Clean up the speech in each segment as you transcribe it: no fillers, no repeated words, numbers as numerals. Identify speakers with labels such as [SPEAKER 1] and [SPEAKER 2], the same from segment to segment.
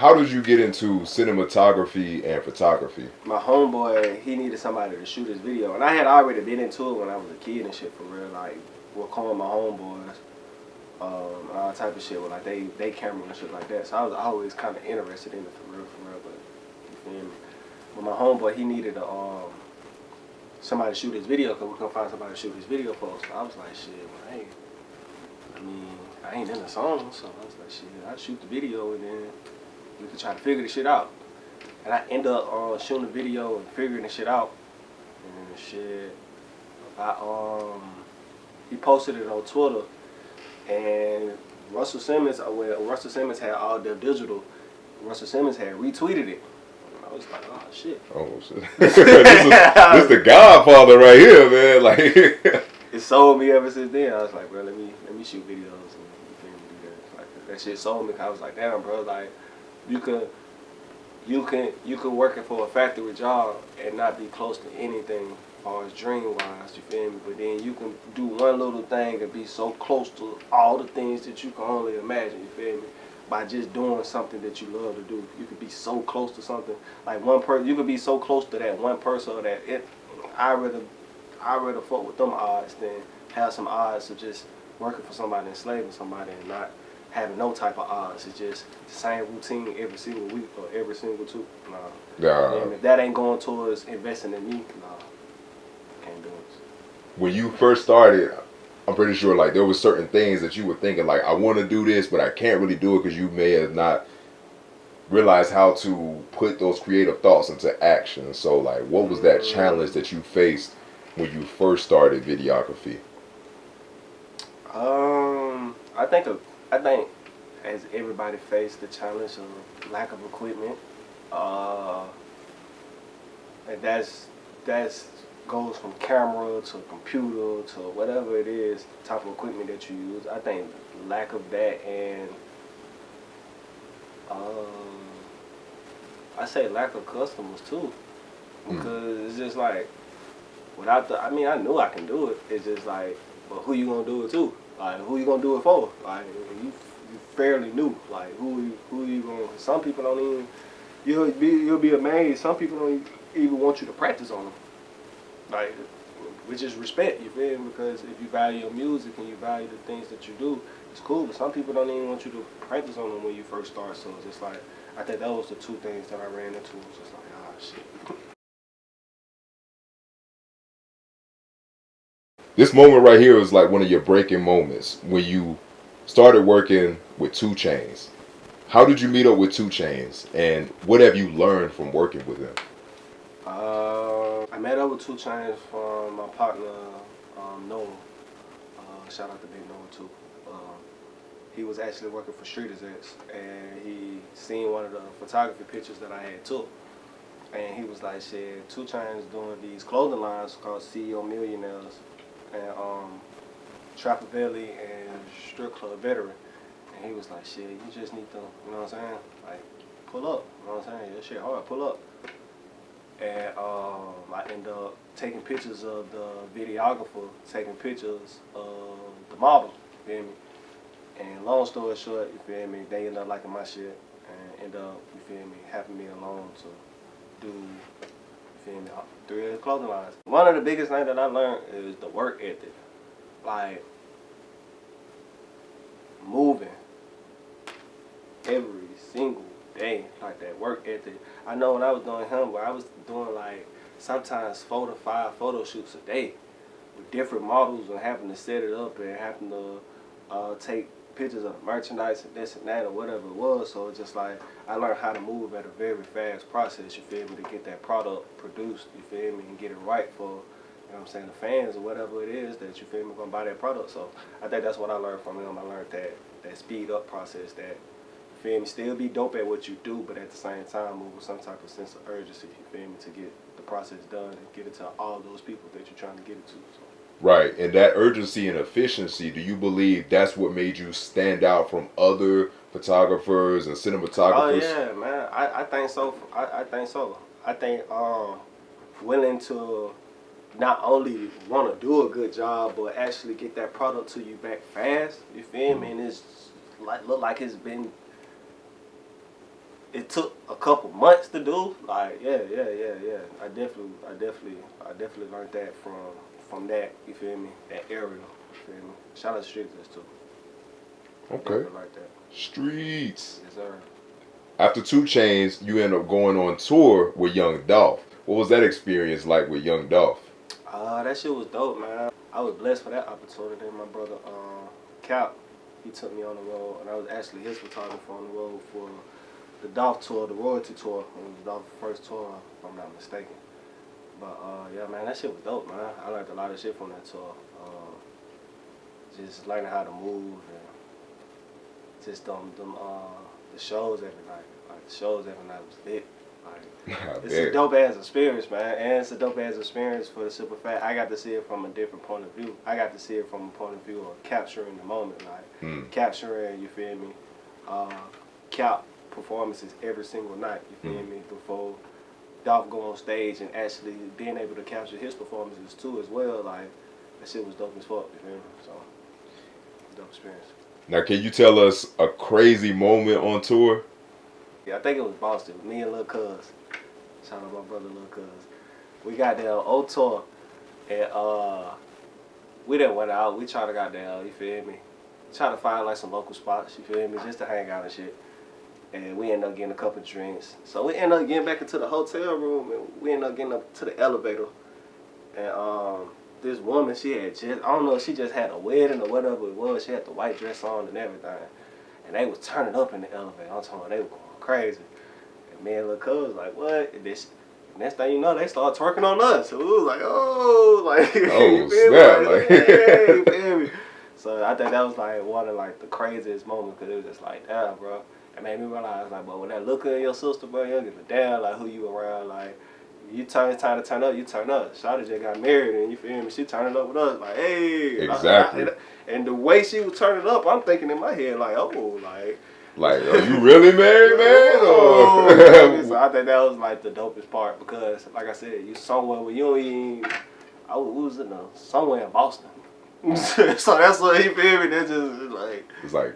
[SPEAKER 1] how did you get into cinematography and photography?
[SPEAKER 2] My homeboy, he needed somebody to shoot his video, and I had already been into it when I was a kid and shit for real. Like recording my homeboys, all type of shit with like they camera and shit like that. So I was always kind of interested in it for real. But you feel me? But my homeboy, he needed somebody to shoot his video because we couldn't find somebody to shoot his video for us. So I was like, shit, well, hey, I ain't in the song, so I was like, shit, I'll shoot the video and then we could try to figure the shit out. And I ended up shooting the video and figuring the shit out. And shit, he posted it on Twitter, and Russell Simmons had all the digital. Russell Simmons had retweeted it. And I was like, oh shit.
[SPEAKER 1] Oh shit. this is the Godfather right here, man. Like
[SPEAKER 2] it sold me ever since then. I was like, bro, let me shoot videos and do that. Like that shit sold me. I was like, damn, bro, like you can work it for a factory job and not be close to anything as far as dream wise, you feel me? But then you can do one little thing and be so close to all the things that you can only imagine, you feel me? By just doing something that you love to do. You could be so close to something. Like one person, you could be so close to that one person or that I'd rather fuck with them odds than have some odds of just working for somebody, enslaving somebody and not having no type of odds. It's just the same routine every single week or every single two. Nah. And if that ain't going towards investing in me, nah, can't do it.
[SPEAKER 1] When you first started, I'm pretty sure like there was certain things that you were thinking like, I want to do this, but I can't really do it because you may have not realized how to put those creative thoughts into action. So like, what was that challenge that you faced when you first started videography?
[SPEAKER 2] I think as everybody faced the challenge of lack of equipment, and that's goes from camera to computer to whatever it is, type of equipment that you use. I think lack of that and I say lack of customers too, because it's just like without the. I mean, I knew I can do it. It's just like, but who you gonna do it to? Like, who you gonna do it for? Like, you fairly new. Like, who you gonna? Some people don't even. You'll be amazed. Some people don't even want you to practice on them. Like, which is respect. You feel me? Because if you value your music and you value the things that you do, it's cool. But some people don't even want you to practice on them when you first start. So it's just like, I think that was the two things that I ran into. It was just like, ah, shit.
[SPEAKER 1] This moment right here is like one of your breaking moments when you started working with 2 Chainz. How did you meet up with 2 Chainz, and what have you learned from working with him?
[SPEAKER 2] I met up with 2 Chainz from my partner, Noah. Shout out to Big Noah too. He was actually working for Street Execs, and he seen one of the photography pictures that I had took. And he was like, shit, 2 Chainz doing these clothing lines called CEO Millionaires and Trapper Belly and Strip Club Veteran. And he was like, shit, you just need to, you know what I'm saying? Like, pull up, you know what I'm saying? That shit hard, pull up. And I ended up taking pictures of the videographer, taking pictures of the model, you feel me? And long story short, you feel me, they ended up liking my shit and ended up, you feel me, having me along to do, you feel me, 3 of the clothing lines. One of the biggest things that I learned is the work ethic. Like, moving every single day, like that work ethic. I know when I was doing him, I was doing like sometimes 4 to 5 photo shoots a day with different models and having to set it up and having to take pictures of merchandise and this and that or whatever it was. So it's just like I learned how to move at a very fast process, you feel me, to get that product produced, you feel me, and get it right for, you know what I'm saying, the fans or whatever it is that, you feel me, gonna buy that product. So I think that's what I learned from him. I learned that speed up process, that, you feel me, still be dope at what you do, but at the same time move with some type of sense of urgency, you feel me, to get the process done and get it to all those people that you're trying to get it to. So.
[SPEAKER 1] Right, and that urgency and efficiency, do you believe that's what made you stand out from other photographers and cinematographers?
[SPEAKER 2] Oh yeah, man, I think so. I think so. I think willing to not only want to do a good job, but actually get that product to you back fast. You feel me? And it's like look like it's been it took a couple months to do. Like, yeah. I definitely learned that from that. You feel me? That area. You feel me? Shout out to Streets too.
[SPEAKER 1] Okay.
[SPEAKER 2] Like that.
[SPEAKER 1] Streets.
[SPEAKER 2] Yes, sir.
[SPEAKER 1] After 2 Chainz, you end up going on tour with Young Dolph. What was that experience like with Young Dolph?
[SPEAKER 2] That shit was dope, man. I was blessed for that opportunity. My brother, Cap, he took me on the road, and I was actually his photographer on the road for the Dolph tour, the royalty tour. It was Dolph's first tour, if I'm not mistaken. But yeah, man, that shit was dope, man. I learned a lot of shit from that tour. Just learning how to move and just the shows every night. Like the shows every night was lit. Like it's a dope ass experience, man, and it's a dope ass experience for the simple fact I got to see it from a different point of view. I got to see it from a point of view of capturing the moment, like capturing. You feel me? Cap performances every single night. You feel me? Before Dolph go on stage and actually being able to capture his performances too as well. Like that shit was dope as fuck. You feel me? So dope experience.
[SPEAKER 1] Now, can you tell us a crazy moment on tour?
[SPEAKER 2] Yeah, I think it was Boston. Me and Lil Cuz. Shout out my brother Lil Cuz. We got there on tour and we didn't went out. We tried to got there, you feel me? Try to find like some local spots, you feel me? Just to hang out and shit. And we ended up getting a couple of drinks. So we ended up getting back into the hotel room and we ended up getting up to the elevator. And this woman, she had just, I don't know, she just had a wedding or whatever it was. She had the white dress on and everything. And they was turning up in the elevator. I'm talking about they were going crazy. And me and Lil Cuz was like, what? And this, next thing you know, they started twerking on us. So we was like, oh, like,
[SPEAKER 1] oh, snap,
[SPEAKER 2] like, hey, you feel me? So I think that was like one of like the craziest moments because it was just like, damn, bro. It made me realize like, but when that look at your sister, bro, you don't give a damn like who you around. Like, you time to turn up, you turn up. Shawty just got married and you feel me? She turning up with us like, hey.
[SPEAKER 1] Exactly.
[SPEAKER 2] And the way she was turning up, I'm thinking in my head like, oh,
[SPEAKER 1] like, are you really married, man?
[SPEAKER 2] Oh, so I think that was like the dopest part because, like I said, you somewhere where you don't even. I was in somewhere in Boston. So that's what he feel me. That's just like.
[SPEAKER 1] It's like.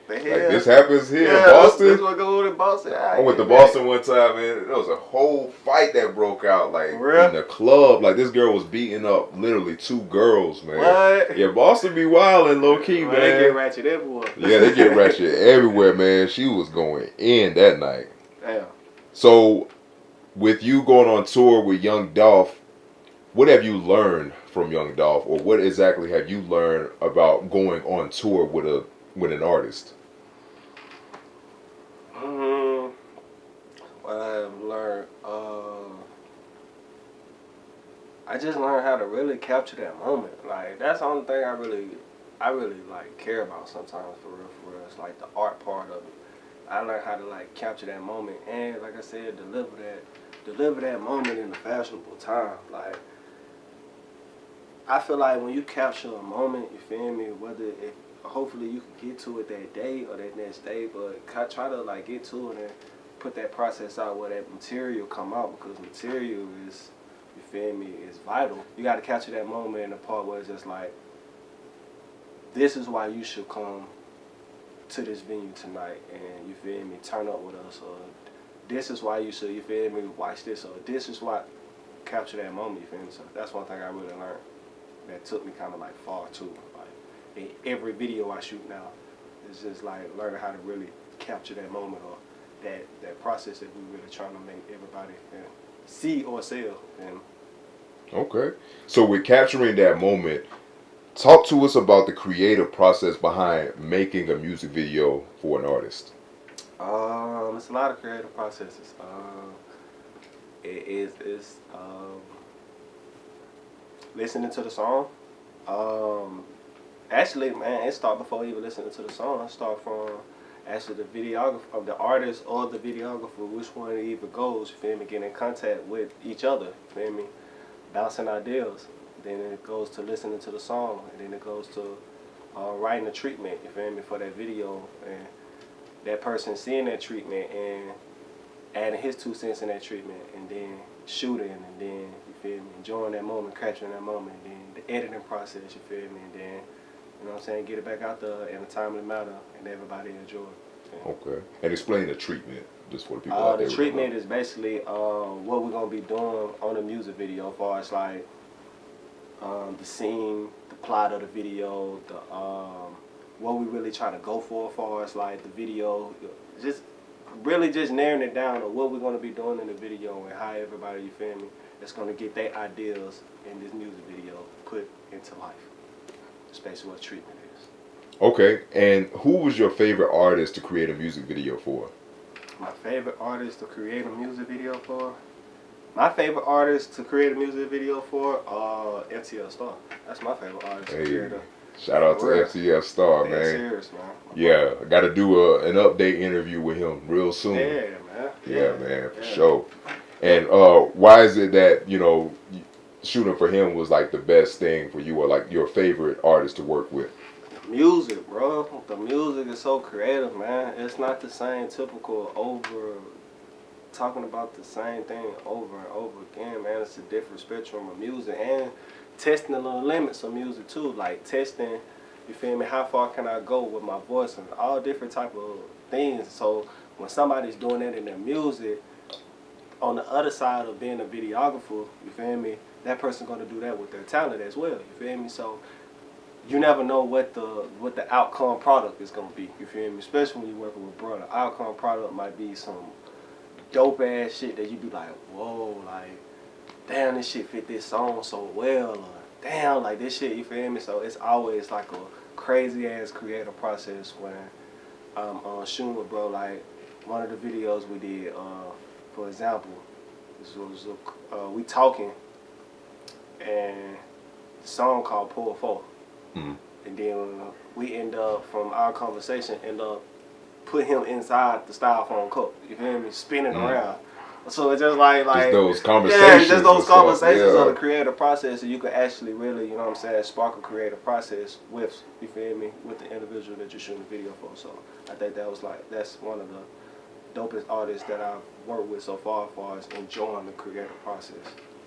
[SPEAKER 2] Like
[SPEAKER 1] this happens here in Boston.
[SPEAKER 2] This what go on in Boston.
[SPEAKER 1] I went to Boston one time, man. There was a whole fight that broke out, like in the club. Like this girl was beating up literally 2 girls, man.
[SPEAKER 2] What?
[SPEAKER 1] Yeah, Boston be wildin' low key, man.
[SPEAKER 2] They get ratchet everywhere.
[SPEAKER 1] Yeah, they get ratchet everywhere, man. She was going in that night.
[SPEAKER 2] Damn.
[SPEAKER 1] So, with you going on tour with Young Dolph, what have you learned from Young Dolph, or what exactly have you learned about going on tour with an artist?
[SPEAKER 2] What I have learned, I just learned how to really capture that moment. Like that's the only thing I really like care about sometimes for real. It's like the art part of it. I learned how to like capture that moment and like I said, deliver that moment in a fashionable time. Like I feel like when you capture a moment, you feel me, hopefully you can get to it that day or that next day, but try to like get to it and put that process out where that material come out because material is, you feel me, is vital. You got to capture that moment in the part where it's just like, this is why you should come to this venue tonight and you feel me, turn up with us, or this is why you should, you feel me, watch this, or this is why, capture that moment, you feel me. So that's one thing I really learned that took me kind of like far too. Like in every video I shoot now, it's just like learning how to really capture that moment or that process that we really trying to make everybody see or sell.
[SPEAKER 1] Okay. So with capturing that moment, talk to us about the creative process behind making a music video for an artist.
[SPEAKER 2] It's a lot of creative processes. It's listening to the song. Actually, man, it start before even listening to the song. It start from actually the videographer of the artist or the videographer, which one it even goes, you feel me, getting in contact with each other, you feel me, bouncing ideas. Then it goes to listening to the song, and then it goes to writing a treatment, you feel me, for that video, and that person seeing that treatment and adding his 2 cents in that treatment, and then shooting, and then, you feel me, enjoying that moment, capturing that moment, and then the editing process, you feel me, and then, you know what I'm saying, get it back out there in a timely manner, and everybody enjoy it.
[SPEAKER 1] Okay. And explain the treatment just for the people out there.
[SPEAKER 2] The treatment is basically what we're gonna be doing on the music video, as far as like the scene, the plot of the video, the what we really trying to go for, as far as like the video, just really just narrowing it down on what we're gonna be doing in the video and how everybody, you feel me, is gonna get their ideas in this music video put into life. That's basically what treatment is.
[SPEAKER 1] Okay. And who was your favorite artist to create a music video for?
[SPEAKER 2] My favorite artist to create a music video for? My favorite artist to create a music video for, FTL Star. That's my favorite artist to create a.
[SPEAKER 1] Shout out to FTL Star, man.
[SPEAKER 2] Serious, man.
[SPEAKER 1] Yeah, I got to do an update interview with him real soon.
[SPEAKER 2] Yeah, man.
[SPEAKER 1] Yeah, man, for sure. And why is it that, you know, shooting for him was like the best thing for you, or like your favorite artist to work with?
[SPEAKER 2] The music, bro. The music is so creative, man. It's not the same typical talking about the same thing over and over again, man. It's a different spectrum of music, and testing the little limits of music too, like testing, you feel me, how far can I go with my voice and all different type of things. So when somebody's doing that in their music, on the other side of being a videographer, you feel me, that person's gonna do that with their talent as well, you feel me. So you never know what the outcome product is gonna be, you feel me, especially when you're working with brother. Outcome product might be some dope ass shit that you be like, whoa, like, damn, this shit fit this song so well, or damn, like this shit, you feel me? So it's always like a crazy ass creative process when I'm shooting with bro. Like one of the videos we did, for example, this was we talking, and the song called Pull 4. And then we end up, from our conversation, put him inside the styrofoam cup, you feel me, spinning around. So it's just like
[SPEAKER 1] just those conversations.
[SPEAKER 2] Yeah, just those conversations of the creative process, and you can actually really, you know what I'm saying, spark a creative process with, you feel me, with the individual that you're shooting the video for. So I think that's one of the dopest artists that I've worked with so far, as far as enjoying the creative process.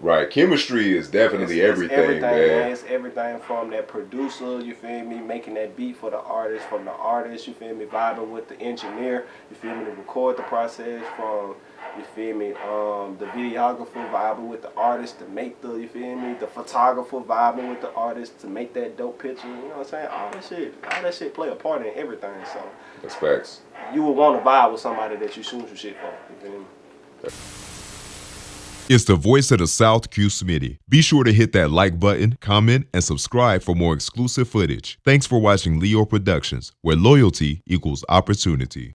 [SPEAKER 1] Right, chemistry is definitely everything, man.
[SPEAKER 2] It's everything from that producer, you feel me, making that beat for the artist, from the artist, you feel me, vibing with the engineer, you feel me, to record the process, from, you feel me, the videographer vibing with the artist to make the, you feel me, the photographer vibing with the artist to make that dope picture, you know what I'm saying? All that shit play a part in everything, so.
[SPEAKER 1] That's facts.
[SPEAKER 2] You would want to vibe with somebody that you shooting some shit for, you feel me?
[SPEAKER 3] It's the voice of the South, Q Smitty. Be sure to hit that like button, comment, and subscribe for more exclusive footage. Thanks for watching L.E.O Productions, where loyalty equals opportunity.